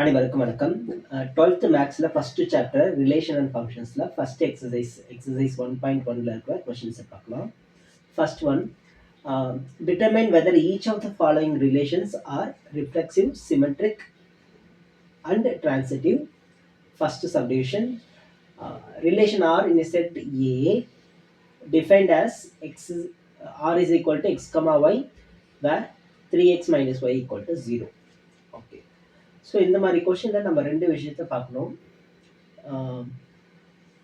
அனைவருக்கும் வணக்கம். 12th மேக்ஸில் ஃபஸ்ட்டு சாப்டர் ரிலேஷன் அண்ட் ஃபங்க்ஷன்ஸில் ஃபஸ்ட் எக்ஸசைஸ் 1.1ல் இருக்கிற கொஷின்ஸை பார்க்கலாம். First one, determine whether each of the following relations are reflexive, symmetric and transitive. First subdivision, relation R in a set A defined as R is equal to x, y, where 3x minus y equal to 0. Okay, so இந்த மாதிரி கொஷினில் நம்ம ரெண்டு விஷயத்த பார்க்கணும்.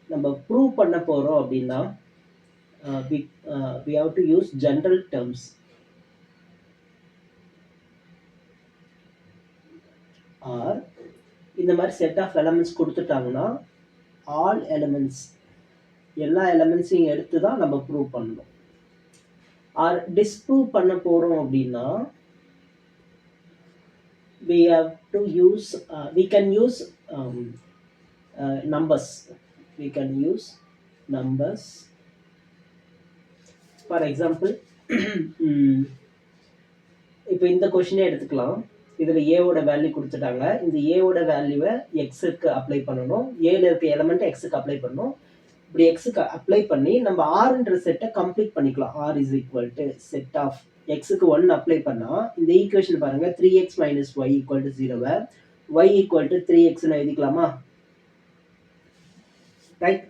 நம்ம prove பண்ண போகிறோம் அப்படின்னா we have to use general terms. Or இந்த மாதிரி செட் ஆஃப் எலமெண்ட்ஸ் கொடுத்துட்டாங்கன்னா ஆல் எலமெண்ட்ஸ், எல்லா எலமெண்ட்ஸையும் எடுத்து தான் நம்ம ப்ரூவ் பண்ணணும். ஆர் டிஸ்ப்ரூவ் பண்ண போகிறோம் அப்படின்னா we have to use we can use numbers. For example, இப்போ இந்த கொஷினே எடுத்துக்கலாம். இதில் ஏவோட வேல்யூ கொடுத்துட்டாங்க. இந்த ஏவோட வேல்யூவை எக்ஸுக்கு அப்ளை பண்ணணும். ஏல இருக்க எலமெண்ட்டை எக்ஸுக்கு அப்ளை பண்ணணும். இப்படி எக்ஸுக்கு அப்ளை பண்ணி நம்ம ஆர்ன்ற செட்டை கம்ப்ளீட் பண்ணிக்கலாம். R is equal to set of எக்ஸுக்கு 1 அப்ளை பண்ணால் இந்த ஈக்குவேஷன் பாருங்கள், 3x minus y equal to 0வை ஒய் ஈக்குவல் டு 3xன்னு எழுதிக்கலாமா? ரைட்.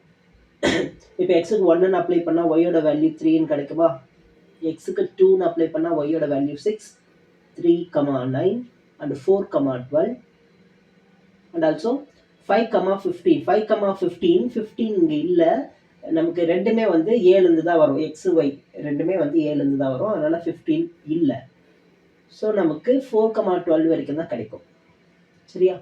இப்போ எக்ஸுக்கு 1ன்னு அப்ளை பண்ணால் ஒய்யோட வேல்யூ 3ன்னு கிடைக்குமா? எக்ஸுக்கு 2ன்னு அப்ளை பண்ணால் ஒய்யோட வேல்யூ 6, 3, 9 and 4, 12 and also 5, 15. 15 இங்கே இல்லை, நமக்கு ரெண்டுமே வந்து ஏழுந்து தான் வரும். எக்ஸ் ஒய் ரெண்டுமே வந்து ஏழுந்து தான் வரும். அதனால் 15 இல்லை. ஸோ நமக்கு 4, 12 வரைக்கும் தான் கிடைக்கும். சரியா?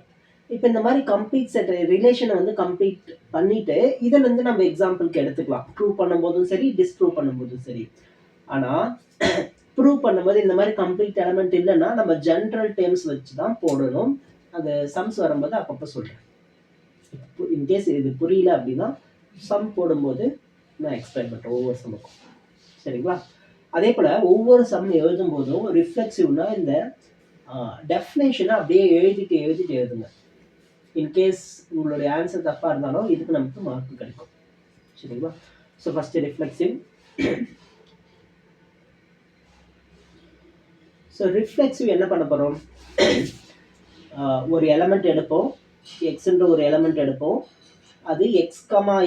இப்போ இந்த மாதிரி கம்ப்ளீட் செட் ரிலேஷனை வந்து கம்ப்ளீட் பண்ணிவிட்டு இதிலேருந்து நம்ம எக்ஸாம்பிளுக்கு எடுத்துக்கலாம். ப்ரூவ் பண்ணும்போதும் சரி, டிஸ்ப்ரூவ் பண்ணும்போதும் சரி. ஆனால் ப்ரூவ் பண்ணும்போது இந்த மாதிரி கம்ப்ளீட் எலமெண்ட் இல்லைன்னா நம்ம ஜென்ரல் டேர்ம்ஸ் வச்சு தான் போடணும். அந்த சம்ஸ் வரும்போது அப்பப்போ சொல்கிறேன். இன்கேஸ் இது புரியல அப்படின்னா சம் போடும்போது நான் எக்ஸ்பிளைன் பண்ணுறேன் ஒவ்வொரு சம்முக்கும். சரிங்களா? அதே போல் ஒவ்வொரு சம் எழுதும் போதும் ரிஃப்ளெக்சிவ்னா இந்த டெஃபினேஷனை அப்படியே எழுதிட்டு எழுதுங்க. இன்கேஸ் உங்களுடைய ஆன்சர் தப்பாக இருந்தாலும் இதுக்கு நமக்கு மார்க் கிடைக்கும். சரிங்களா? So first reflexive. So reflexive என்ன பண்ண போகிறோம்? ஒரு எலமெண்ட் எடுப்போம், எக்ஸ்ன்ற ஒரு எலமெண்ட் எடுப்போம். அது எக்ஸ்,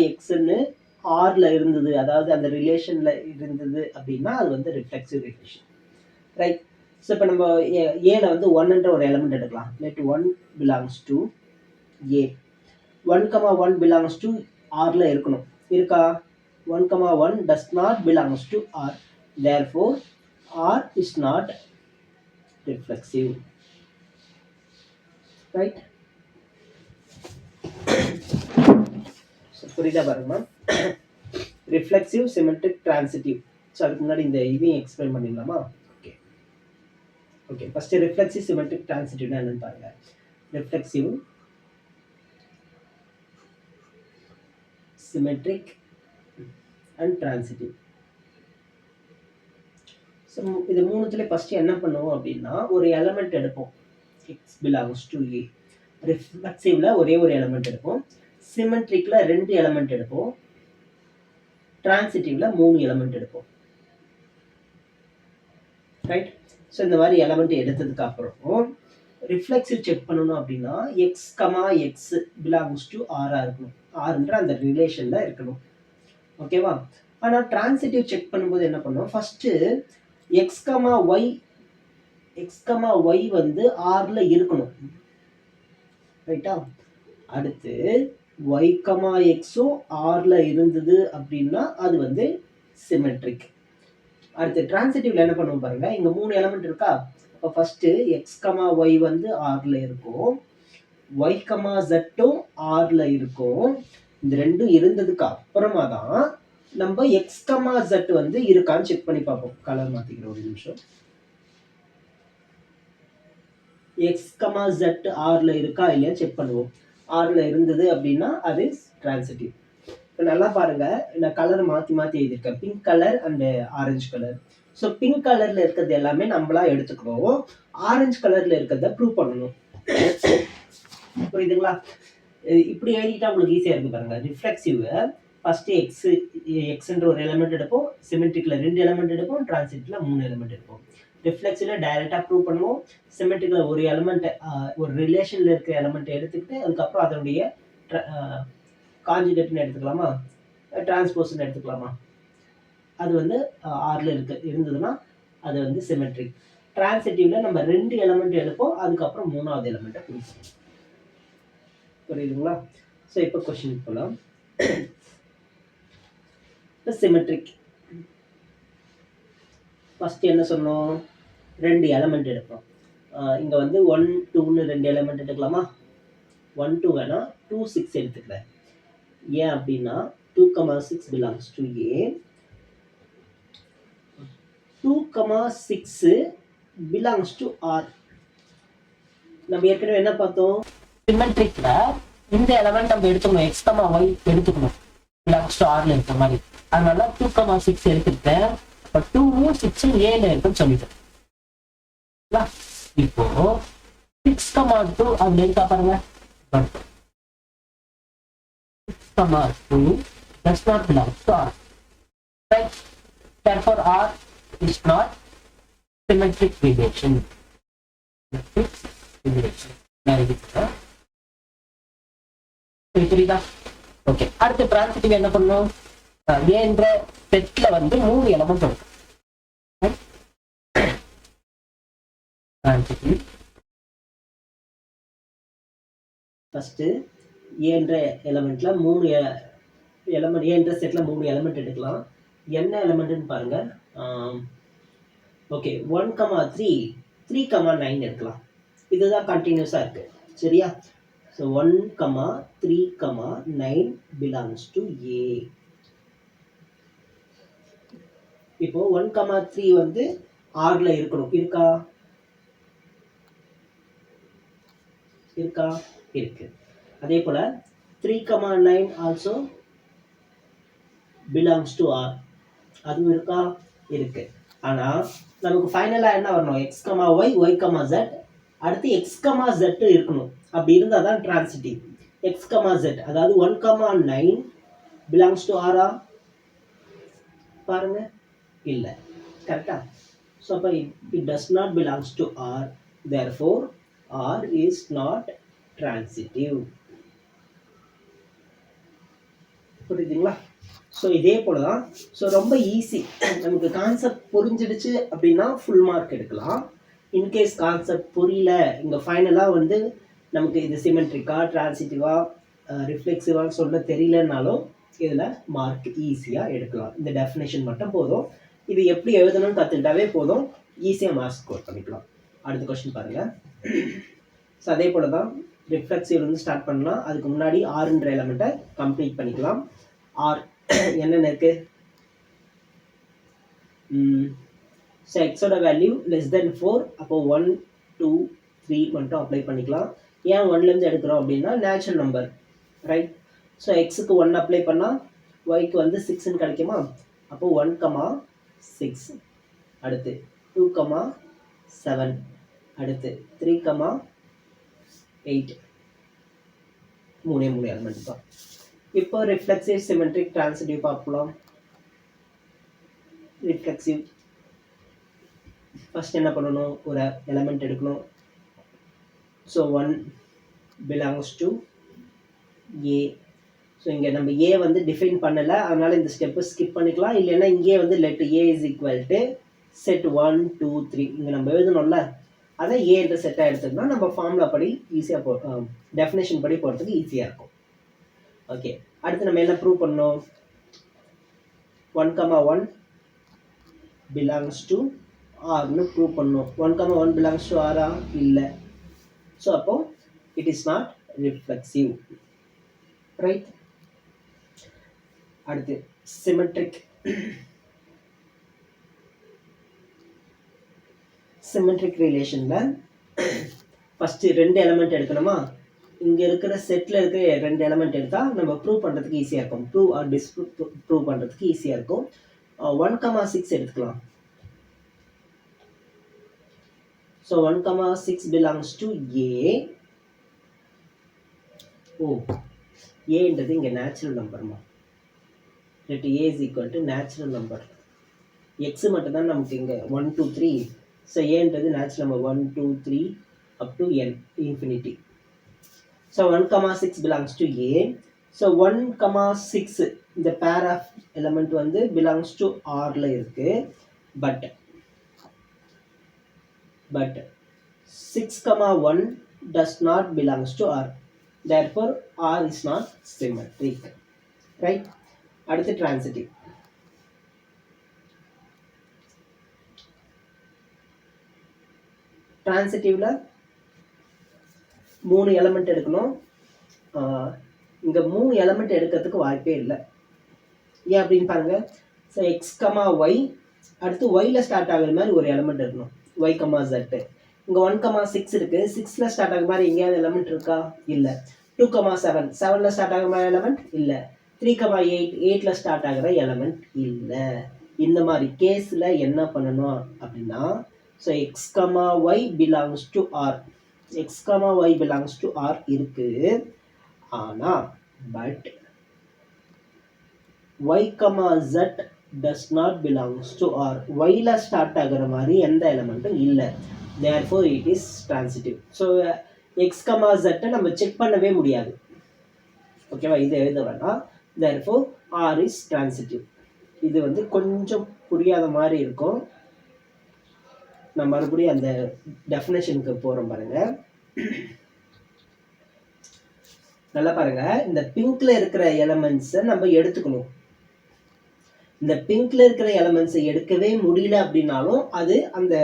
எக்ஸ்ன்னு ஆரில் இருந்தது, அதாவது அந்த ரிலேஷனில் இருந்தது அப்படின்னா அது வந்து ரிஃப்ளெக்சிவ் ரிலேஷன். ரைட். ஸோ இப்போ நம்ம ஏல வந்து 1ன்ற ஒரு எலமெண்ட் எடுக்கலாம். Let 1 belongs to A. 1, 1 belongs to ஆரில் இருக்கணும். இருக்கா? 1, 1 does not belongs to R. Therefore, R is not reflexive. Right? So, புரியுதா பாருங்க. Reflexive, symmetric, transitive. ஸோ அதுக்கு முன்னாடி இந்த இதையும் எக்ஸ்பிளைன் பண்ணிடலாமா? ஓகே ஃபஸ்ட்டு ரிஃப்ளெக்சிவ், சிமெட்ரிக், டிரான்சிட்டிவ்னா என்னன்னு பாருங்க. Reflexive, symmetric and transitive. So இது மூணுத்துல ஃபஸ்ட்டு என்ன பண்ணுவோம் அப்படின்னா ஒரு எலமெண்ட் எடுப்போம். எக்ஸ் பிலாங்ஸ் டு ஏ. ரிஃப்ளெக்சிவ்ல ஒரே ஒரு எலமெண்ட் எடுப்போம். சிமெட்ரிக்ல 2 எலமெண்ட் எடுப்போம். டிரான்சிட்டிவ்ல 3 எலமெண்ட் எடுப்போம். ரைட். ஸோ இந்த மாதிரி எலமெண்ட் எடுத்ததுக்கு அப்புறம் ரிஃப்ளெக்சிவ் செக் பண்ணணும் அப்படின்னா எக்ஸ், எக்ஸ் பிலாங்ஸ் டு ஆரா இருக்கணும். ஆறுன்ற அந்த ரிலேஷன்ல இருக்கணும். ஓகேவா? ஆனால் டிரான்சிட்டிவ் செக் பண்ணும்போது என்ன பண்ணுவோம்? ஃபர்ஸ்ட் எக்ஸ், ஒய் வந்து ஆர்ல இருக்கணும். ரைட்டா? அடுத்து y, எக்ஸும் ஆர்ல இருந்தது அப்படின்னா அது வந்து சிமெட்ரிக். அடுத்து டிரான்சிட்டிவ்ல என்ன பண்ணுவோம் பாருங்க. இங்க 3 எலமெண்ட் இருக்கா? அப்போ ஃபர்ஸ்ட் எக்ஸ், ஒய் வந்து ஆர்ல இருக்கும். y, zட்டும் ஆர்ல இருக்கும். இந்த ரெண்டும் இருந்ததுக்கு அப்புறமா தான் நம்ம எக்ஸ், z வந்து இருக்கான்னு செக் பண்ணி பார்ப்போம். கலர் மாத்திக்கிறோம் ஒரு நிமிஷம். எக்ஸ், z ஆர்ல இருக்கா இல்லையா செக் பண்ணுவோம். ஆர்ல இருந்தது அப்படின்னா அது டிரான்சிட்டிவ். இப்போ நல்லா பாருங்க, நான் கலர் மாற்றி எழுதியிருக்கேன். Pink colour and orange colour. So pink கலர்ல இருக்கிறது எல்லாமே நம்மளா எடுத்துக்கணும். ஆரஞ்சு கலர்ல இருக்கிறத ப்ரூவ் பண்ணணும். புரியுதுங்களா? இப்படி எழுதிட்டா உங்களுக்கு ஈஸியா இருக்கு பாருங்க. ரிஃப்ளெக்சிவ் ஃபர்ஸ்ட் எக்ஸ்ன்ற ஒரு எலிமெண்ட் எடுப்போம், சிமெட்ரிக்ல 2 எலிமெண்ட் எடுப்போம், டிரான்சிட்ல 3 எலிமெண்ட் எடுப்போம். ரிஃப்ளெக்சிவ்ல டைரக்டா ப்ரூவ் பண்ணுவோம். சிமெட்ரிக்ல ஒரு எலிமெண்ட் ஒரு ரிலேஷன்ல இருக்க எலிமெண்ட் எடுத்துக்கிட்டு அதுக்கப்புறம் அதனுடைய கான்ஜுகேட்னு எடுத்துக்கலாமா, டிரான்ஸ்போஸ்னு எடுத்துக்கலாமா, அது வந்து ஆர்ல இருந்ததுன்னா அது வந்து சிமெட்ரிக். டிரான்சிட்டிவ்ல நம்ம 2 எலிமெண்ட் எடுப்போம், அதுக்கப்புறம் 3வது எலிமெண்ட்டை குறிப்போம். புரியுதுங்களா? ஸோ இப்போ கொஸ்டின் போகலாம். சிமெட்ரிக் ஃபர்ஸ்ட் என்ன சொன்னோம், 2 எலிமெண்ட் எடுப்போம். இங்க வந்து 1 2ன்னு 2 எலிமெண்ட் எடுக்கலாமா? 1 2 வேணா 2 6 எடுத்துக்கிறேன். ஏன் அப்படின்னா 2 6 belongs to A. 2 6 belongs to R. நம்ம ஏற்கனவே என்ன பார்த்தோம், சிமெட்ரிக்ல இந்த எலிமெண்ட் நம்ம எடுத்துக்கணும், x, y எடுத்துக்கணும், belongs to R ல இருக்க மாதிரி. அதனால 2 6 எடுத்துக்கிட்டேன். இப்போ 2 6 ஏல இருக்குன்னு சொல்லிட்டேன். இப்போ 6 2 அதுல இருக்கா பாருங்க. 6 2 does not belong to R. Right? Therefore, R is not symmetric relation. புரியுதா? ஓகே, அடுத்து டிரான்சிட்டிவ் என்ன பண்ணும், ஏன்ற செட்ல வந்து 3 எலிமெண்ட் இருக்கும். டிரான்சிட்டிவ் ஃபர்ஸ்ட் ஏன்ற எலிமெண்ட்ல 3 எலிமெண்ட், ஏன்ற செட்ல 3 எலிமெண்ட் எடுக்கலாம். என்ன எலிமெண்ட்னு பாருங்க. ஓகே, 1 3 3 9 எடுக்கலாம். இதுதான் கண்டினியூஸா இருக்கு, சரியா? So 1 3 9 belongs to A. இப்போ 1 3 வந்து ஆர்ல இருக்கணும், இருக்கா? இருக்கு. அதே போல 3 9 ஆல்சோ belongs to R. அதுவும் இருக்கா? இருக்கு. ஆனா நமக்கு ஃபைனலா என்ன வரணும், x y y z, அடுத்து x z இருக்கணும். அப்படி இருந்தா தான் டிரான்சிட்டிவ். x z, அதாவது 1 9 belongs to R. பாருங்க, இல்ல. கரெக்டா? ஸோ அப்போ it does not belongs to R. Therefore, R is not transitive. புரியுதுங்களா? ஸோ இதே போல தான். ஸோ ரொம்ப ஈஸி, நமக்கு கான்செப்ட் புரிஞ்சிடுச்சு அப்படின்னா ஃபுல் மார்க் எடுக்கலாம். இன்கேஸ் கான்செப்ட் புரியல, இங்கே ஃபைனலாக வந்து நமக்கு இது சிமெட்ரிக்கா டிரான்சிட்டிவா ரிஃப்ளெக்சிவான்னு சொல்ல தெரியலனாலும் இதில் மார்க் ஈஸியாக எடுக்கலாம். இந்த டெஃபினேஷன் மட்டும் போதும், இது எப்படி எழுதணும்னு கற்றுக்கிட்டாவே போதும், ஈஸியாக மார்க்ஸ் ஸ்கோர் பண்ணிக்கலாம். அடுத்த கொஸ்டின் பாருங்கள். ஸோ அதே போல் தான் ரிஃப்ளெக்சிவ்லேருந்து ஸ்டார்ட் பண்ணலாம். அதுக்கு முன்னாடி ஆர்ன்ற எலிமெண்ட்டை கம்ப்ளீட் பண்ணிக்கலாம். ஆர் என்னென்ன இருக்கு, ஸோ எக்ஸோட வேல்யூ <4, அப்போ 1 2 3 மட்டும் அப்ளை பண்ணிக்கலாம். ஏன் 1லேருந்து எடுக்கிறோம் அப்படின்னா நேச்சுரல் நம்பர், ரைட்? ஸோ எக்ஸுக்கு 1 அப்ளை பண்ணால் ஒய்க்கு வந்து 6ன்னு கிடைக்குமா? அப்போ 1 6, அடுத்து 2 7, அடுத்து 3 8, 3 எலிமெண்ட் தான். இப்போ ரிஃப்ளெக்சிவ் சிமெட்ரிக் டிரான்சிட்டிவ் பார்க்கலாம். ரிஃப்ளெக்சிவ் ஃபர்ஸ்ட் என்ன பண்ணணும், ஒரு எலிமெண்ட் எடுக்கணும். So 1 belongs to A. So இங்கே நம்ம ஏ வந்து டிஃபைன் பண்ணலை, அதனால் இந்த ஸ்டெப்பை ஸ்கிப் பண்ணிக்கலாம். இல்லைன்னா இங்கே வந்து let A is equal to set 1 2 3 இங்கே நம்ம எழுதணும்ல, அதை ஏன்ற செட்டாக எடுத்துக்கிட்டோம்னா நம்ம ஃபார்முலா படி ஈஸியாக டெஃபினேஷன் படி போகிறதுக்கு ஈஸியாக இருக்கும். ஓகே, அடுத்து நம்ம என்ன ப்ரூவ் பண்ணோம், 1 1 belongs to ஆர்னு ப்ரூவ் பண்ணோம். 1 1 belongs to ஆரா? இல்லை. ஸோ அப்போ it is not reflexive, right? அடுத்து சிமெட்ரிக். சிமெட்ரிக் ரிலேஷனில் ஃபஸ்ட்டு 2 எலிமெண்ட் எடுக்கணுமா? இங்கே இருக்கிற செட்டில் இருக்கிற 2 எலிமெண்ட் எடுத்தால் நம்ம ப்ரூவ் பண்ணுறதுக்கு ஈஸியாக இருக்கும், ப்ரூவ் ஆர் ப்ரூவ் பண்ணுறதுக்கு ஈஸியாக இருக்கும். 1 6 எடுத்துக்கலாம். So 1 6 belongs to A. ஓ, ஏன்றது இங்கே நேச்சுரல் நம்பர்மா. let a is equal to natural number. X மட்டும்தான் நமக்கு இங்கே 1 2 3. ஸோ ஏன்றது natural number 1 2 3 up to n infinity. So 1, 6 belongs to A. So 1, 6 இந்த pair of element வந்து belongs to Rல இருக்கு. But 6, 1 does not belongs to R. Therefore R is not symmetric. Right? அடுத்து transitive. Transitive-ல 3 element எடுக்கணும். இங்கே 3 element எடுக்கிறதுக்கு வாய்ப்பே இல்லை. ஏன் அப்படின்னு பாருங்க. ஸோ எக்ஸ் கமா ஒய், அடுத்து ஒய்யில் ஸ்டார்ட் ஆகிற மாதிரி ஒரு எலிமெண்ட் இருக்கணும். Y comma zed. இங்கே 1, 6 இருக்குது. 6ல் ஸ்டார்ட் ஆகிற மாதிரி எங்கேயாவது எலிமெண்ட் இருக்கா? இல்லை. 2, 7 7ல் ஸ்டார்ட் ஆகிற மாதிரி எலிமெண்ட் இல்லை. 3, 8 8ல் ஸ்டார்ட் ஆகிற எலிமெண்ட் இல்லை. இந்த மாதிரி கேஸில் என்ன பண்ணணும் அப்படின்னா, so x comma y belongs to R, x comma y belongs to R இருக்குது. ஆனால் but y, z does not belongs to R. yல ஸ்டார்ட் ஆகிற மாதிரி எந்த எலிமெண்ட்டும் இல்லை. therefore it is transitive. So x, z நம்ம செக் பண்ணவே முடியாது. ஓகேவா? இது எழுத வேண்டாம். therefore R is transitive. இது வந்து கொஞ்சம் புரியாத மாதிரி இருக்கும். நான் மறுபடியும் அந்த டெஃபினேஷனுக்கு போகிறோம் பாருங்க. நல்லா பாருங்க. இந்த பிங்க்ல இருக்கிற எலிமெண்ட்ஸை நம்ம எடுத்துக்கணும். இந்த பிங்க்ல இருக்கிற எலிமெண்ட்ஸை எடுக்கவே முடியல அப்படின்னாலும் அது அந்த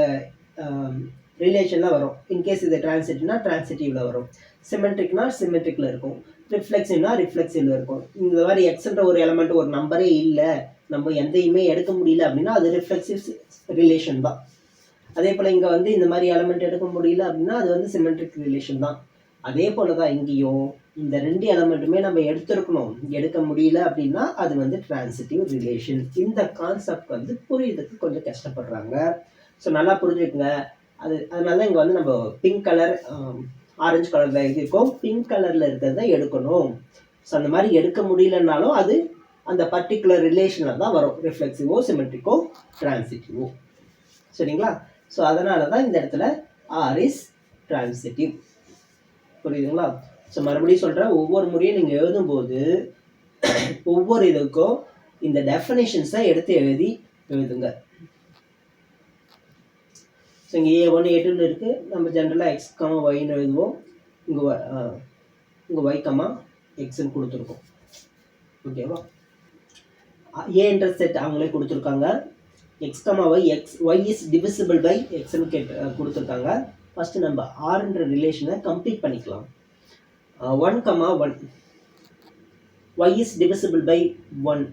ரிலேஷன்ல வரும். இன்கேஸ் இது டிரான்சிட்டிவ்னா டிரான்சிட்டிவ்ல வரும், சிமெட்ரிக்னா சிமெட்ரிக்ல இருக்கும், ரிஃப்ளெக்சிவ்னா ரிஃப்ளெக்சிவ்ல இருக்கும். இந்த மாதிரி எக்ஸ்ன்ற ஒரு எலிமெண்ட் ஒரு நம்பரே இல்லை, நம்ம எந்தையுமே எடுக்க முடியல அப்படின்னா அது ரிஃப்ளெக்சிவ் ரிலேஷன் தான். அதே போல் இங்கே வந்து இந்த மாதிரி எலிமெண்ட் எடுக்க முடியல அப்படின்னா அது வந்து சிமெட்ரிக் ரிலேஷன் தான். அதே போல தான் இங்கேயும் இந்த 2 எலிமெண்ட்டுமே நம்ம எடுத்துருக்கணும். எடுக்க முடியல அப்படின்னா அது வந்து டிரான்சிட்டிவ் ரிலேஷன். இந்த கான்செப்ட் வந்து புரியுறதுக்கு கொஞ்சம் கஷ்டப்படுறாங்க. ஸோ நல்லா புரிஞ்சுக்குங்க. அதனால இங்கே வந்து நம்ம பிங்க் கலர் ஆரஞ்சு கலரில் எழுதியிருக்கோம். பிங்க் கலரில் இருக்கிறத எடுக்கணும். ஸோ அந்த மாதிரி எடுக்க முடியலன்னாலும் அது அந்த பர்டிகுலர் ரிலேஷனில் தான் வரும். ரிஃப்ளெக்சிவோ சிமெட்ரிக்கோ டிரான்சிட்டிவோ. சரிங்களா? ஸோ அதனால தான் இந்த இடத்துல ஆர் இஸ் டிரான்சிட்டிவ். புரியுதுங்களா? ஸோ மறுபடியும் சொல்கிறேன், ஒவ்வொரு முறையும் நீங்கள் எழுதும்போது ஒவ்வொரு இதுக்கும் இந்த டெஃபினேஷன்ஸை எடுத்து எழுதுங்க. ஸோ இங்கே A1 A2 இருக்குது. நம்ம ஜென்ரலாக எக்ஸ் கமா ஒய்ன்னு எழுதுவோம். இங்கே ஒய் கமா எக்ஸ்ன்னு கொடுத்துருக்கோம். ஓகேவா? ஏன்ற செட் அவங்களே கொடுத்துருக்காங்க. X comma y, y is divisible by எக்ஸ்ன்னு கொடுத்துருக்காங்க. ஃபஸ்ட்டு நம்ம ஆர்ன்ற ரிலேஷனை கம்ப்ளீட் பண்ணிக்கலாம். 1, 1 y is divisible by 1.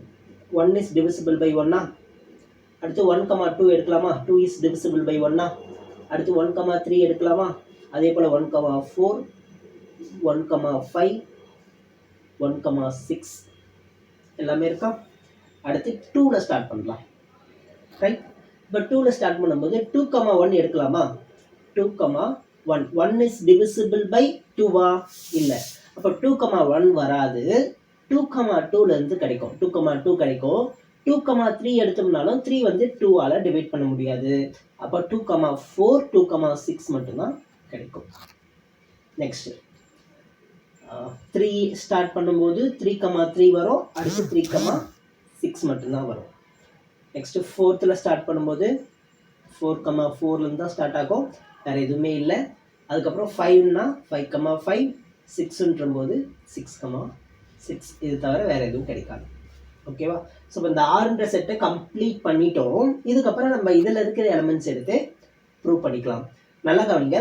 1 is divisible by 1. அடுத்து 1, 2 எடுக்கலாமா? 2 is divisible by 1. அடுத்து 1, 3 எடுக்கலாமா? அதே போல் 1, 4, 1, 5, 1, 6 எல்லாமே இருக்கா? அடுத்து 2ல் ஸ்டார்ட் பண்ணலாம். ரைட்? இப்போ 2ல் ஸ்டார்ட் பண்ணும்போது 2, 1 எடுக்கலாமா? 2, 1. 1 is divisible by 2வா? இல்லை. அப்போ 2, 1 வராது. 2, 2லேருந்து கிடைக்கும். 2, 2 கிடைக்கும். 2, 3 எடுத்தோம்னாலும் 3 வந்து 2ஆல் டிவைட் பண்ண முடியாது. அப்போ 2, 4, 2, 6 மட்டும்தான் கிடைக்கும். நெக்ஸ்ட் 3 ஸ்டார்ட் பண்ணும்போது 3, 3 வரும். அடுத்து 3, 6 மட்டும்தான் வரும். நெக்ஸ்ட் 4த்தில் ஸ்டார்ட் பண்ணும்போது 4, 4லேருந்து தான் ஸ்டார்ட் ஆகும். வேறு எதுவுமே இல்லை. அதுக்கப்புறம் 5னா 5, 5 6ன்ற போது 6, 6 இது தவிர வேறு எதுவும் கிடைக்காது. ஓகேவா? ஸோ இப்போ இந்த ஆறுன்ற செட்டை கம்ப்ளீட் பண்ணிட்டோம். இதுக்கப்புறம் நம்ம இதில் இருக்கிற எலிமெண்ட்ஸ் எடுத்து ப்ரூவ் பண்ணிக்கலாம். நல்லா கவனிங்க.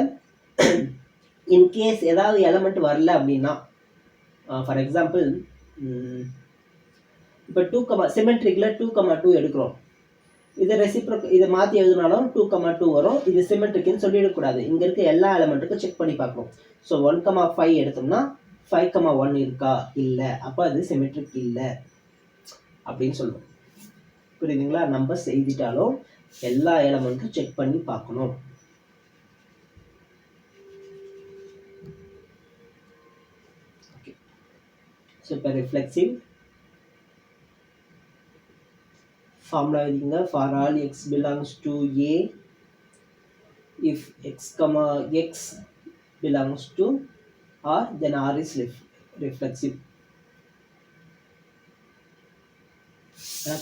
இன்கேஸ் ஏதாவது எலிமெண்ட் வரல அப்படின்னா, ஃபார் எக்ஸாம்பிள் இப்போ 2, சிமெட்ரிக்கில் 2, 2 எடுக்கிறோம். இது ரெசிப்ரோக், இதை மாற்றி எழுதினாலும் 2, 2 வரும். இது சிமெட்ரிக்னு சொல்லிடக்கூடாது. இங்கே இருக்க எல்லா எலிமெண்ட்டுக்கும் செக் பண்ணி பார்க்கணும். ஸோ 1, 5 எடுத்தோம்னா 5, 1 இருக்கா? இல்லை. அப்போ அது சிமெட்ரிக் இல்லை அப்படின்னு சொல்லுவோம். புரியுதுங்களா? நம்பர்ஸ் எழுதிட்டாலும் எல்லா எலிமெண்ட்டும் செக் பண்ணி பார்க்கணும். ஓகே. ஸோ இப்போ ரிஃப்ளெக்சிவ் ஃபார்முலா எழுதிங்க. For all x belongs to A, if x comma x belongs to R, then R is reflexive.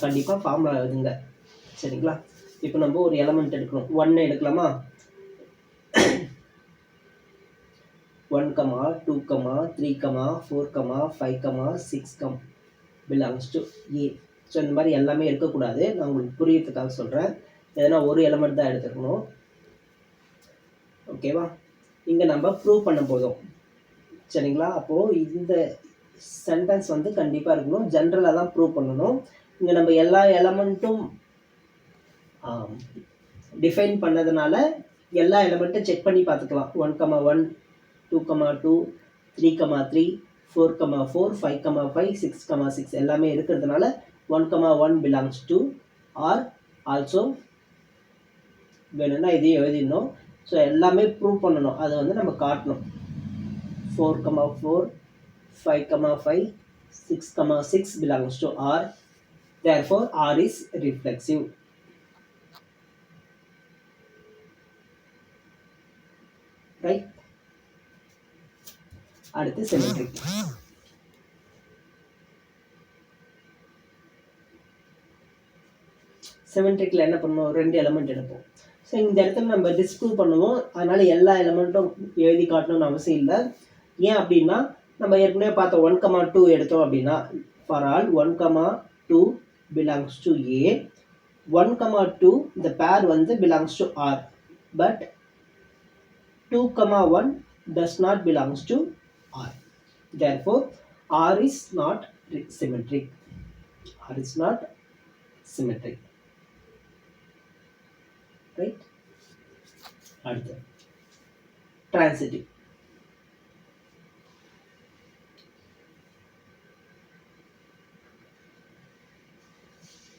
கண்டிப்பாக ஃபார்முலா எழுதுங்க. சரிங்களா? இப்போ நம்ம ஒரு எலமெண்ட் எடுக்கணும். 1 எடுக்கலாமா? 1, 2, 3, 4, 5, 6 belongs to A. ஸோ இந்த மாதிரி எல்லாமே எடுக்கக்கூடாது. நான் உங்களுக்கு புரியறதுக்காக சொல்கிறேன். எதனா ஒரு எலமெண்ட் தான் எடுத்துக்கணும். ஓகேவா? இங்கே நம்ம ப்ரூவ் பண்ண போதும். சரிங்களா? அப்போது இந்த சென்டென்ஸ் வந்து கண்டிப்பாக இருக்கணும். ஜென்ரலாக தான் ப்ரூவ் பண்ணணும். இங்கே நம்ம எல்லா எலமெண்ட்டும் டிஃபைன் பண்ணதுனால எல்லா எலமெண்ட்டும் செக் பண்ணி பார்த்துக்கலாம். 1, 2, 3, 3, 4, 4, 5, 5, 6, 6 எல்லாமே இருக்கிறதுனால 1, 1 belongs to ஆர் ஆல்சோ வேணும்னா இதையும் எழுதிடணும். ஸோ எல்லாமே ப்ரூவ் பண்ணணும். அதை வந்து நம்ம காட்டணும். 4, 4, 5, 5, 6, 6 belongs to R. Therefore, R is reflexive. Right? அடுத்து symmetric. சிமெட்ரிக்கில் என்ன பண்ணுவோம்? 2 எலமெண்ட் எடுப்போம். ஸோ இந்த இடத்துல நம்ம டிஸ்ப்ரூவ் பண்ணுவோம். அதனால் எல்லா எலமெண்ட்டும் எழுதி காட்டணும்னு அவசியம் இல்லை. ஏன் அப்படின்னா நம்ம ஏற்கனவே பார்த்தோம் 1, 2 எடுத்தோம் அப்படின்னா for all 1, 2 belongs to A, 1, 2 இந்த பேர் வந்து belongs to R, but 2, 1 does not belongs to R. Therefore, R is not symmetric. R is not symmetric. Right? அடுத்து transitive.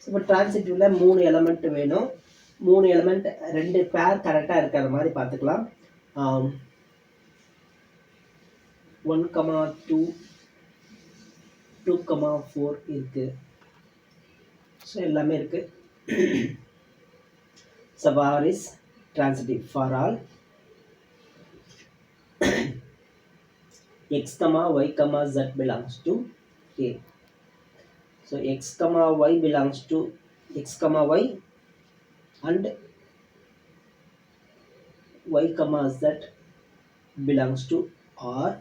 இப்போ டிரான்சிட்டிவ்ல 3 எலமெண்ட் வேணும். 3 எலமெண்ட் 2 பேர் கரெக்டாக இருக்கிற மாதிரி பார்த்துக்கலாம். 1, 2, 2, 4 இருக்கு. ஸோ எல்லாமே இருக்கு. So R is transitive for all x, y, z belongs to A. So x, y belongs to x, y and y, z belongs to R.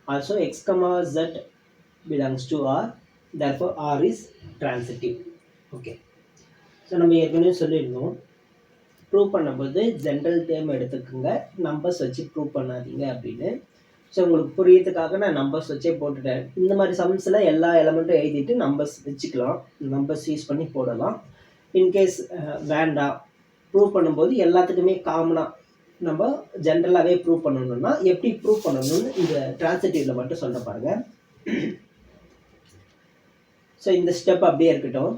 Also x, z belongs to R. Therefore R is transitive. Okay. So நம்ம ஏற்கனவே சொல்லியிருந்தோம், prove பண்ணும்போது general term எடுத்துக்கோங்க, numbers வச்சு prove பண்ணாதீங்க அப்படின்னு. So உங்களுக்கு புரியறதுக்காக நான் நம்பர்ஸ் வச்சே போட்டுட்டேன். இந்த மாதிரி சம்ஸில் எல்லா எலமெண்ட்டும் எழுதிட்டு நம்பர்ஸ் வச்சுக்கலாம், நம்பர்ஸ் யூஸ் பண்ணி போடலாம். இன்கேஸ் வேண்டாம், ப்ரூவ் பண்ணும்போது எல்லாத்துக்குமே காமனாக நம்ம ஜென்ரலாகவே ப்ரூவ் பண்ணணும்னா எப்படி ப்ரூவ் பண்ணணும்னு இந்த டிரான்சிட்டிவில் மட்டும் சொல்ல பாருங்கள். ஸோ இந்த ஸ்டெப் அப்படியே இருக்கட்டும்,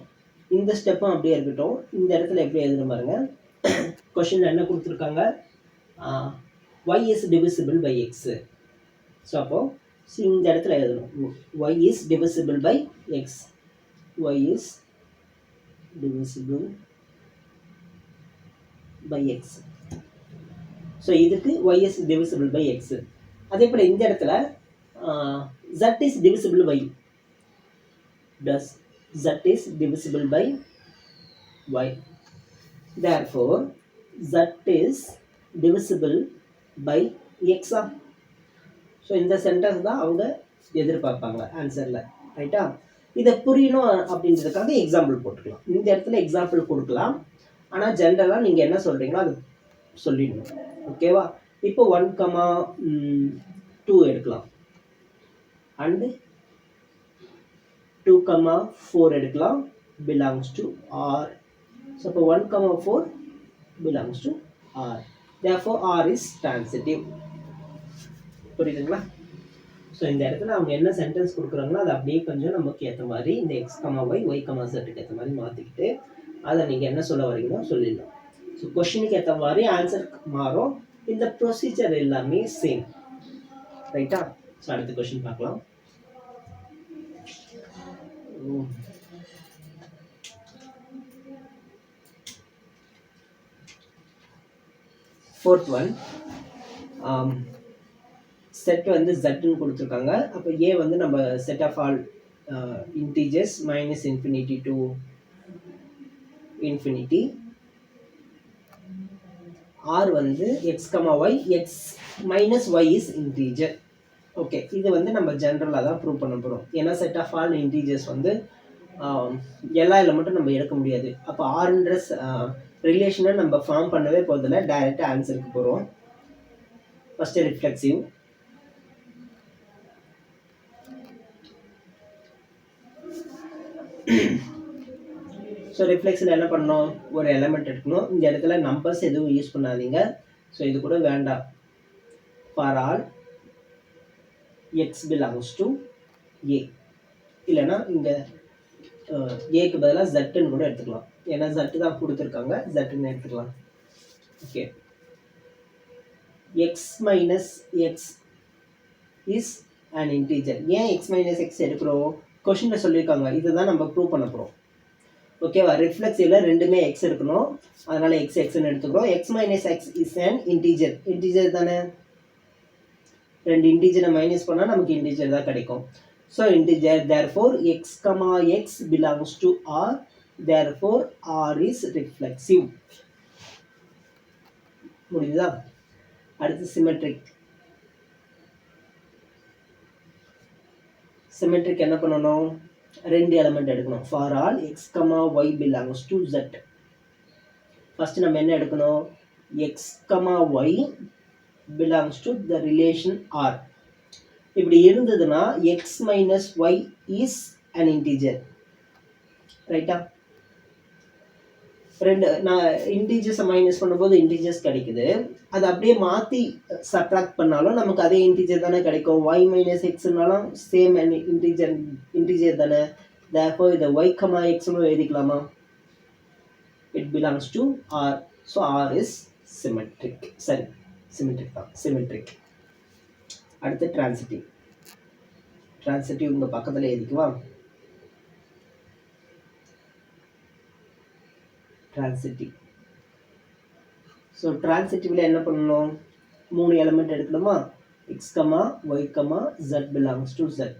இந்த ஸ்டெப்பும் அப்படியே இருக்கட்டும். இந்த இடத்துல எப்படி எழுதுன பாருங்க. கொஷினில் என்ன கொடுத்துருக்காங்க? y is divisible by x. So அப்போது இந்த இடத்துல எழுதணும் y is divisible by x. y is divisible by x. So இதுக்கு y is divisible by x. அதே போல் இந்த இடத்துல z is divisible by z is divisible by y. Therefore, z is divisible by x. So இந்த sentence தான் அவங்க எதிர்பார்ப்பாங்க ஆன்சரில். ரைட்டா? இதை புரியணும் அப்படின்றதுக்காக எக்ஸாம்பிள் போட்டுக்கலாம். இந்த இடத்துல எக்ஸாம்பிள் கொடுக்கலாம், ஆனால் ஜென்ரலாக நீங்கள் என்ன சொல்கிறீங்களோ அது சொல்லிடணும். ஓகேவா? இப்போ 1, 2 எடுக்கலாம் அண்டு 2, 4 எடுக்கலாம், belongs to R. So, இப்போ 1, 4 belongs to R. Therefore, R is transitive. புரியுதுங்களா? ஸோ இந்த இடத்துல அவங்க என்ன சென்டென்ஸ் கொடுக்குறாங்களோ அதை அப்படியே கொஞ்சம் நமக்கு ஏற்ற மாதிரி இந்த x, y, y, zக்கு ஏற்ற மாதிரி மாற்றிக்கிட்டு அதை நீங்கள் என்ன சொல்ல வரீங்களோ சொல்லிடலாம். ஸோ கொஷினுக்கு ஏற்ற மாதிரி ஆன்சர் மாறும். இந்த ப்ரொசீஜர் எல்லாமே சேம். ரைட்டா? ஸோ அடுத்த கொஷின் பார்க்கலாம். ஃபோர்த் ஒன், செட் வந்து ஜன்னு கொடுத்துருக்காங்க. அப்போ ஏ வந்து நம்ம set of all integers minus infinity to infinity. R வந்து x comma y, x minus y is integer. Okay, இது வந்து நம்ம ஜென்ரலாக தான் ப்ரூவ் பண்ண போகிறோம். ஏன்னா செட் ஆஃப் ஆல் இன்டீஜர்ஸ் வந்து எல்லா எலிமெண்ட்டும் நம்ம எடுக்க முடியாது. அப்போ ஆர்ன்ற ரிலேஷனை நம்ம ஃபார்ம் பண்ணவே போதில்லை, டைரெக்டாக ஆன்சருக்கு போகிறோம். First reflexive. ஸோ ரிஃப்ளெக்ஸில் என்ன பண்ணணும், ஒரு எலிமெண்ட் எடுக்கணும். இந்த இடத்துல நம்பர்ஸ் எதுவும் யூஸ் பண்ணாதீங்க. ஸோ இது கூட வேண்டாம். For all x belongs to A, இல்லைன்னா இங்கே ஏக்கு பதிலாக ஜட்டுன்னு கூட எடுத்துக்கலாம். ஏன்னா ஜட்டு தான் கொடுத்துருக்காங்க, ஜட்டுன்னு எடுத்துக்கலாம். Okay, X minus X is an integer. ஏன் எக்ஸ் மைனஸ் எக்ஸ் எடுக்கிறோம், கொஷினில் சொல்லியிருக்காங்க. இதை தான் நம்ம ப்ரூவ் பண்ண போகிறோம். ஓகேவா, ரிஃப்ளெக்ஸிவில் ரெண்டுமே எக்ஸ் எடுக்கணும், அதனால் எக்ஸ் எக்ஸ்ன்னு எடுத்துக்கிறோம். X minus X is an integer. Integer தானே, ரெண்டு இன்டீஜரை மைனஸ் பண்ணால் நமக்கு இன்டீஜர் தான் கிடைக்கும். So integer, therefore x, x belongs to R, therefore R is reflexive. முடியுதா? அடுத்து சிமெட்ரிக். சிமெட்ரிக் என்ன பண்ணணும், ரெண்டு எலிமெண்ட் எடுக்கணும். For all x comma y belongs to zed. First நம்ம என்ன எடுக்கணும், x comma y belongs to the relation R. இப்படி இருந்ததுன்னா x minus y is an integer. ரைட்டா, ரெண்டு நான் இன்டீஜர்ஸை மைனஸ் பண்ணும்போது இன்டீஜர்ஸ் கிடைக்குது. அதை அப்படியே மாற்றி சப்ட்ராக்ட் பண்ணாலும் நமக்கு அதே இன்டீஜர் தானே கிடைக்கும். ஒய் மைனஸ் எக்ஸ்னாலும் சேம் இன்டீஜர் தானே. therefore இதை ஒய் கமா எக்ஸ்னு எழுதிக்கலாமா, it belongs to R. So R is symmetric. சரி, சிமெட்ரிக் தான், சிமெட்ரிக். அடுத்து டிரான்சிட்டிவ். டிரான்சிட்டிவ் உங்கள் பக்கத்தில் எழுதிக்குவா. டிரான்சிட்டிவ். ஸோ டிரான்சிட்டிவ்ல என்ன பண்ணணும், மூணு எலிமெண்ட் எடுக்கணுமா. X comma y comma z belongs to z.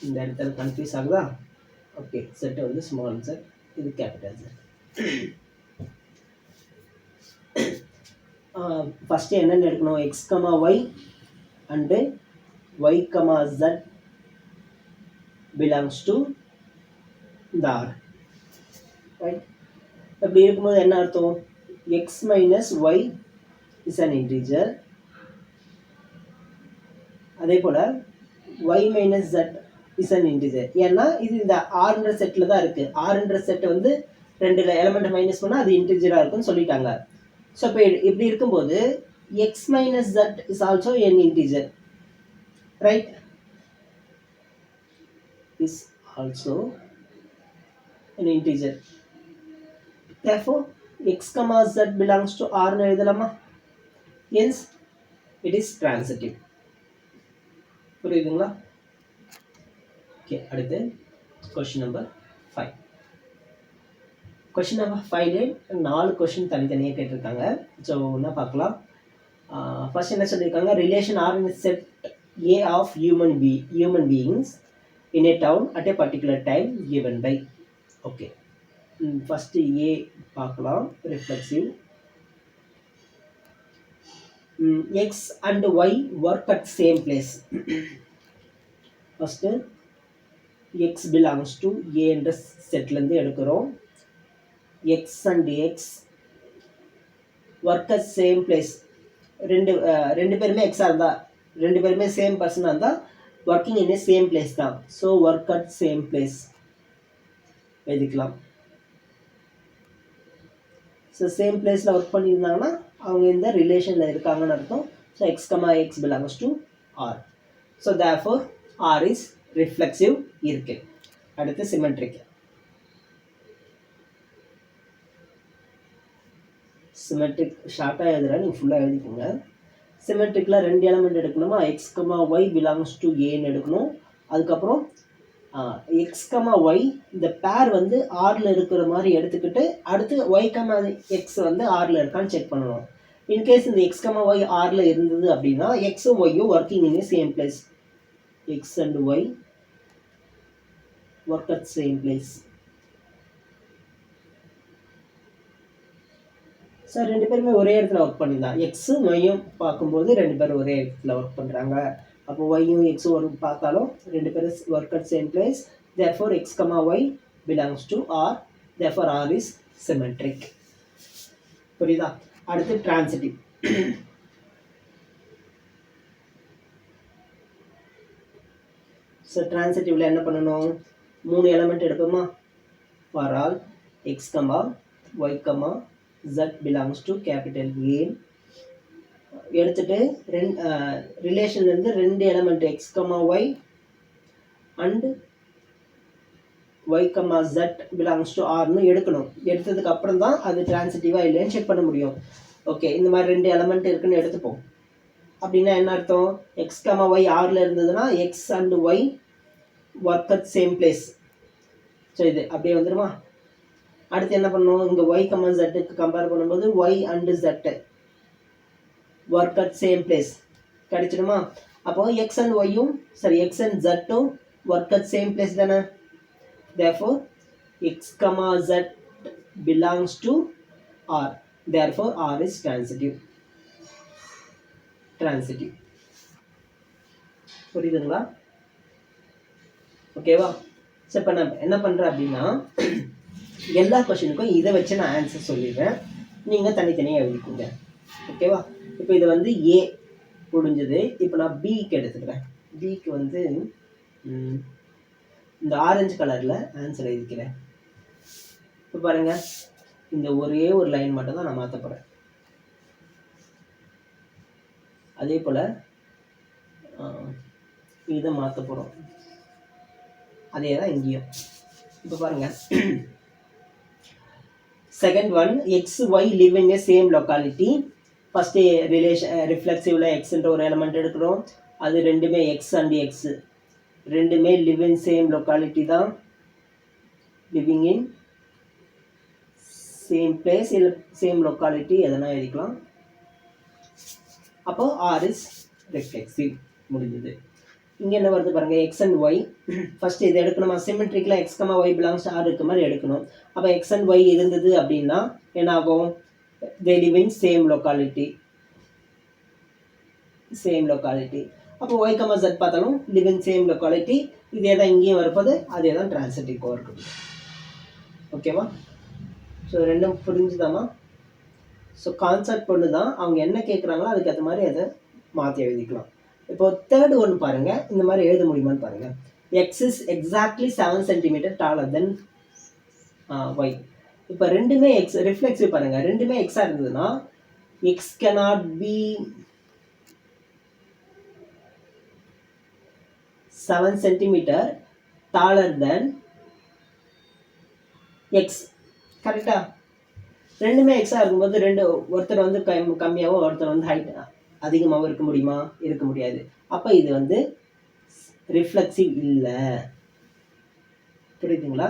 இந்த இடத்துல கன்ஃபியூஸ் ஆகுதா? ஓகே, செட் வந்து ஸ்மால் செட், இது கேபிட்டல் செட். ஃபஸ்ட்டு என்னென்னு எடுக்கணும், x comma y and y comma z belongs to இந்த ஆர். ரைட், இப்படி இருக்கும்போது என்ன அர்த்தம், x minus y is an integer. அதே போல் y minus jet is an integer. ஏன்னா இது இந்த ஆறுன்ற செட்டில் தான் இருக்குது. ஆறுன்ற செட்டை வந்து ரெண்டு எலிமெண்ட் மைனஸ் பண்ணால் அது இன்டீஜராக இருக்குன்னு சொல்லிட்டாங்க. ஸோ இப்போ இப்படி இருக்கும்போது x minus jet is also an integer. Right, is also an integer. Therefore x comma z belongs to R னு எழுதலாமா. hence it is transitive. புரியுதுங்களா? ஓகே, அடுத்து கொஸ்டின் நம்பர் 5. கொஸ்டின் நம்பர் 5லே 4 கொஸ்டின் தனித்தனியாக கேட்டிருக்காங்க. ஸோ என்ன பார்க்கலாம். ஃபர்ஸ்ட் என்ன சொல்லியிருக்காங்க, relation R in set A of human beings in a town at a particular time given by. Okay, first A பார்க்கலாம். Reflexive. X and y work at same place. First x belongs to A என்ற செட்லேருந்து எடுக்கிறோம். X and x work at same place. ரெண்டு பேருமே எக்ஸாக இருந்தால், ரெண்டு பேருமே சேம் பர்சனாக இருந்தால் working in a same place தான். So work at same place எழுதிக்கலாம். ஸோ சேம் பிளேஸில் ஒர்க் பண்ணியிருந்தாங்கன்னா அவங்க இந்த ரிலேஷனில் இருக்காங்கன்னு அர்த்தம். So x comma x belongs to R. So therefore R is reflexive இருக்கு. அடுத்து சிமெட்ரிக். சிமெட்ரிக் ஷார்ட்டாக எழுதுகிறேன், நீங்கள் ஃபுல்லாக எழுதிக்கோங்க. சிமெட்ரிக்கில் ரெண்டு எலிமெண்ட் எடுக்கணுமா. X comma y belongs to ஏன்னு எடுக்கணும். அதுக்கப்புறம் எக்ஸ் கமா ஒய் இந்த பேர் வந்து ஆரில் இருக்கிற மாதிரி எடுத்துக்கிட்டு அடுத்து ஒய் கமா எக்ஸ் வந்து ஆரில் இருக்கான்னு செக் பண்ணணும். இன்கேஸ் இந்த எக்ஸ் கமா ஒய் ஆரில் இருந்தது அப்படின்னா எக்ஸும் ஒய்யும் working in same place. X and y work at same place. Sir ரெண்டு பேருமே ஒரே இடத்துல ஒர்க் பண்ணிடலாம். எக்ஸும் ஒய்யும் பார்க்கும்போது ரெண்டு பேரும் ஒரே இடத்துல ஒர்க் பண்ணுறாங்க. அப்போ ஒய்யும் எக்ஸும் ஒர்க் பார்த்தாலும் ரெண்டு பேரும் work at same place. therefore x comma y belongs to R. therefore R is symmetric. புரியுதா? அடுத்து transitive. ஸோ transitive என்ன பண்ணணும்? 3 element எடுப்போமா? for all x comma y comma z belongs to capital A. எடுத்துட்டு ரிலேஷன்லேருந்து 2 element x comma y and y comma z belongs to R னு எடுக்கணும். எடுத்ததுக்கு அப்புறம் தான் அது டிரான்சிட்டிவா இல்லைன்னு செக் பண்ண முடியும். ஓகே, இந்த மாதிரி 2 எலமெண்ட் இருக்குன்னு எடுத்துப்போம். அப்படின்னா என்ன அர்த்தம்? x comma y Rல இருந்ததுன்னா x and y work at same place. So இது அப்படியே வந்துடுமா? அடுத்து என்ன பண்ணணும்? இங்கே y comma z கம்பேர் பண்ணும்போது y and z work at same place கிடைச்சிடுமா? அப்போ x and y-யும் சரி x and z-ம் work at same place தானே? therefore x comma z belongs to R. therefore R is transitive. புரியுதுங்களா? ஓகேவா? ஸோ இப்போ நான் என்ன பண்ணுறேன் அப்படின்னா எல்லா கொஷினுக்கும் இதை வச்சு நான் ஆன்சர் சொல்லிடுறேன். நீங்கள் தனித்தனியாக எழுதிக்கோங்க. ஓகேவா? இப்போ இது வந்து ஏ முடிஞ்சது. இப்போ நான் பிக்கு எடுத்துக்கிறேன். பிக்கு வந்து இந்த ஆரஞ்சு கலரில் ஆன்சர் எழுதிக்கிறேன். இப்போ பாருங்கள், இந்த ஒரே ஒரு லைன் மட்டும் தான் நான் மாற்ற போகிறேன். அதே போல் இதை மாற்ற போகிறோம். அதே தான் இங்கேயும். இப்போ பாருங்கள், second one x y live in a same locality. First ரிஃப்ளெக்சிவில் எக்ஸ்ன்ற ஒரு எலமெண்ட் எடுக்கிறோம். அது ரெண்டுமே எக்ஸ் அண்ட் எக்ஸ் ரெண்டுமே லிவ் இன் சேம் லொக்காலிட்டி தான். லிவிங் இன் சேம் பிளேஸ் இல்லை சேம் லொக்காலிட்டி எதனா எழுதிக்கலாம். அப்போ ஆர் இஸ் ரிஃப்ளெக்சிவ். முடிஞ்சது. இங்கே என்ன வருது பாருங்கள், எக்ஸ் அண்ட் ஒய். ஃபஸ்ட்டு இது எடுக்கணுமா? சிமெட்ரிக்கில் x comma y belongs R இருக்க மாதிரி எடுக்கணும். அப்போ எக்ஸ் அண்ட் ஒய் இருந்தது அப்படின்னா என்ன ஆகும்? they live in same locality. அப்போ y, z பார்த்தாலும் live in same locality. இதே தான் இங்கேயும் வரப்போது, அதே தான் டிரான்சிட்டிவ் இருக்குது. ஓகேவா? ஸோ ரெண்டும் புரிஞ்சுதாமா? ஸோ கான்செப்ட் ஒன்று தான். அவங்க என்ன கேட்குறாங்களோ அதுக்கேற்ற மாதிரி அதை மாற்றி எழுதிக்கலாம். இப்போ தேர்டு ஒன்று பாருங்கள், இந்த மாதிரி எழுத முடியுமான்னு பாருங்கள். X is exactly 7 centimetre taller than y. இப்போ ரெண்டுமே எக்ஸ் ரிஃப்ளெக்சிவ் பாருங்க, ரெண்டுமே எக்ஸா இருந்ததுன்னா x cannot be 7 centimetre taller than x. கரெக்டா? ரெண்டுமே எக்ஸா இருக்கும்போது ஒருத்தர் வந்து கம்மியாகவும் ஒருத்தர் வந்து ஹைட் அதிகமாகவும் இருக்க முடியுமா? இருக்க முடியாது. அப்போ இது வந்து ரிஃப்ளெக்சிவ் இல்லை. புரியுதுங்களா?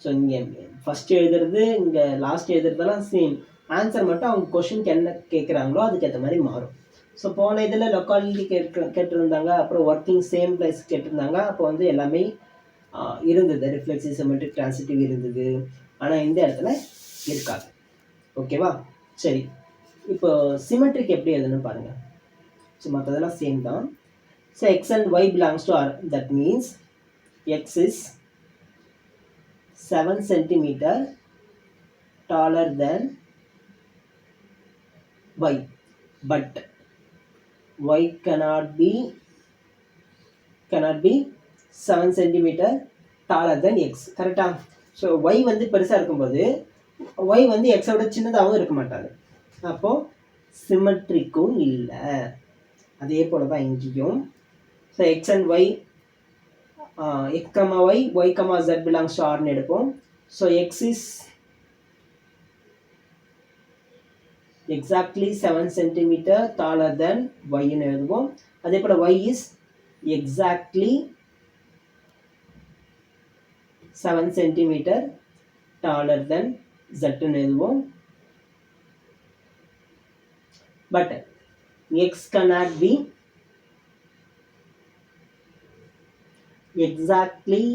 ஸோ இங்கே ஃபஸ்ட்டு எழுதுறது இங்கே லாஸ்ட் எழுதுறதெல்லாம் சேம். ஆன்சர் மட்டும் அவங்க கொஷினுக்கு என்ன கேட்குறாங்களோ அதுக்கேற்ற மாதிரி மாறும். ஸோ போன இதில் லொக்காலிட்டி கேட்டிருந்தாங்க, அப்புறம் ஒர்க்கிங் சேம் பிளேஸ் கேட்டிருந்தாங்க. அப்போ வந்து எல்லாமே இருந்தது, ரிஃப்ளெக்சிவ், சிமெட்ரிக், டிரான்சிட்டிவ் இருந்தது. ஆனால் இந்த இடத்துல இருக்காது. ஓகேவா? சரி, இப்போ சிமெட்ரிக் எப்படி எழுதுன்னு பாருங்கள். ஸோ மற்றதெல்லாம் சேம் தான். So x and y belongs to R. That means x is 7 centimeter taller than y, but y cannot be 7 centimeter taller than x. கரெக்டா? ஸோ y வந்து பெருசாக இருக்கும்போது y வந்து எக்ஸை விட சின்னதாகவும் இருக்க மாட்டாது. அப்போது சிமெட்ரிக்கும் இல்லை. அதே போல் தான் இங்கேயும். So x and y x, y, z belongs to R னு எடுப்போம். So x is exactly 7 centimeter taller than y னு எழுதுவோம். அதே போல் y is exactly 7 centimeter taller than z ன்னு எழுதுவோம். But x cannot be exactly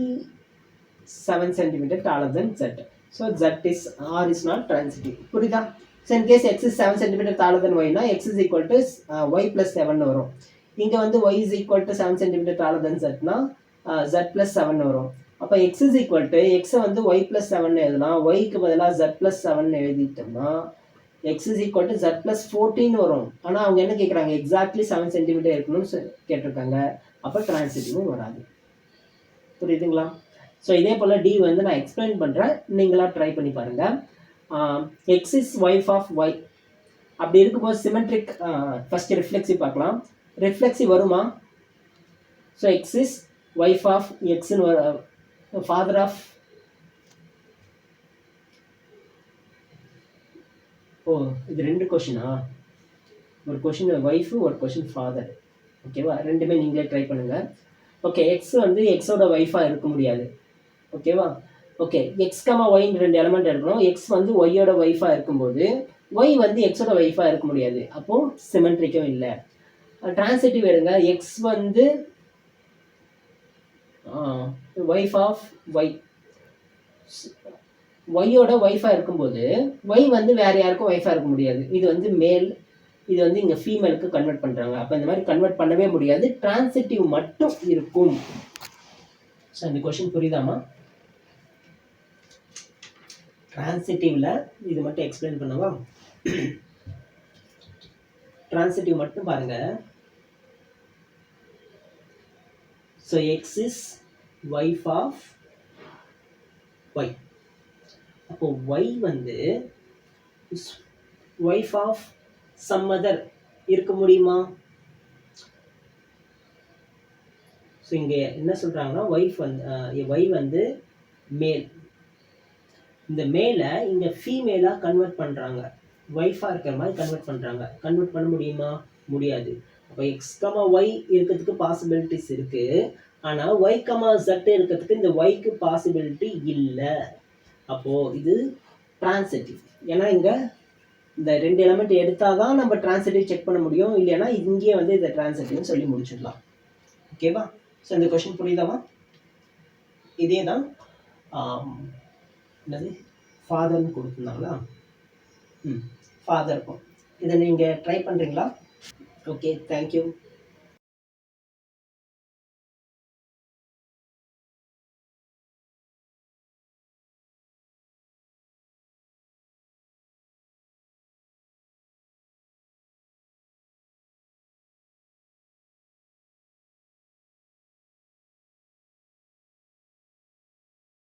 7 centimeter taller than z. So z is r is not transitive. புரியுதா? So in case x is 7 centimeter taller than y னா x is equal to y plus 7 வரும். இங்க வந்து y is equal to 7 centimeter taller than z னா z plus 7 வரும். அப்ப x is equal to x வந்து y plus 7 எழுதலாம். y க்கு பதிலா z plus 7 எழுதிட்டோம்னா x is equal to z plus 14 வரும். ஆனா அவங்க என்ன கேக்குறாங்க, exactly 7 centimeter இருக்கணும்னு கேட்டிருக்காங்க. அப்ப டிரான்சிட்டிவும் வராது. புரியுதுங்களா? ஸோ இதே போல் டி வந்து நான் எக்ஸ்பிளைன் பண்ணுறேன், நீங்களாக ட்ரை பண்ணி பாருங்கள். X is wife of y அப்படி இருக்கும்போது சிமெட்ரிக் ஃபஸ்ட்டு ரிஃப்ளெக்ஸிவ் பார்க்கலாம். ரிஃப்ளெக்ஸிவ் வருமா? So x is wife of எக்ஸ்ன்னு ஃபாதர் ஆஃப் இது 2 கொஷினா? ஒரு கொஷின் ஒய்ஃபு, ஒரு கொஷின் ஃபாதர். ஓகேவா? ரெண்டுமே நீங்களே ட்ரை பண்ணுங்கள். ஓகே, எக்ஸ் வந்து எக்ஸோட ஒய்ஃபாக இருக்க முடியாது. ஓகேவா? ஓகே, எக்ஸ் கமா ஒய்ன்னு 2 எலமெண்ட் எடுக்கணும். எக்ஸ் வந்து ஒய்யோட ஒய்ஃபாக இருக்கும்போது ஒய் வந்து எக்ஸோட ஒய்ஃபாக இருக்க முடியாது. அப்போது சிமெட்ரிக்கும் இல்லை. டிரான்சிட்டிவ் எடுங்க. எக்ஸ் வந்து ஒய்ஃப் ஆஃப் ஒய், ஒய்யோட ஒய்ஃபாக இருக்கும்போது ஒய் வந்து வேறு யாருக்கும் ஒய்ஃபாக இருக்க முடியாது. இது வந்து மேல், இது வந்து இங்கே ஃபீமேலுக்கு கன்வெர்ட் பண்ணுறாங்க. அப்போ இந்த மாதிரி கன்வெர்ட் பண்ணவே முடியாது. டிரான்சிட்டிவ் மட்டும் இருக்கும். ஸோ இந்த கொஷின் புரியுதாமா? டிரான்சிட்டிவ்ல இது மட்டும் எக்ஸ்பிளைன் பண்ணவா? டிரான்சிட்டிவ் மட்டும் பாருங்க. So x is wife of y. அப்போ ஒய் வந்து ஒய்ஃப் ஆஃப் சம் அதர் இருக்க முடியுமா? ஸோ இங்கே என்ன சொல்கிறாங்கன்னா ஒய்ஃப் வந்து ஒய் வந்து மேல், இந்த மேலை இங்கே ஃபீமேலாக கன்வெர்ட் பண்ணுறாங்க. ஒய்ஃபாக இருக்கிற மாதிரி கன்வெர்ட் பண்ணுறாங்க. கன்வெர்ட் பண்ண முடியுமா? முடியாது. அப்போ எக்ஸ் கமா ஒய் இருக்கிறதுக்கு பாசிபிலிட்டிஸ் இருக்குது. ஆனால் ஒய் கமா ஜட் இருக்கிறதுக்கு இந்த ஒய்க்கு பாசிபிலிட்டி இல்லை. அப்போது இது டிரான்சிட்டிவ். ஏன்னா இங்கே இந்த 2 எலமெண்ட் எடுத்தால் தான் நம்ம டிரான்சிட்டிவ் செக் பண்ண முடியும். இல்லைன்னா இங்கேயே வந்து இதை டிரான்சிட்டிவ்னு சொல்லி முடிச்சிடலாம். ஓகேவா? ஸோ இந்த கொஷின் புரியுதாவா? இதே தான் என்னது ஃபாதர்னு கொடுத்துருந்தாங்களா? ஃபாதருக்கும் இதை நீங்கள் ட்ரை பண்ணுறீங்களா? Okay, thank you.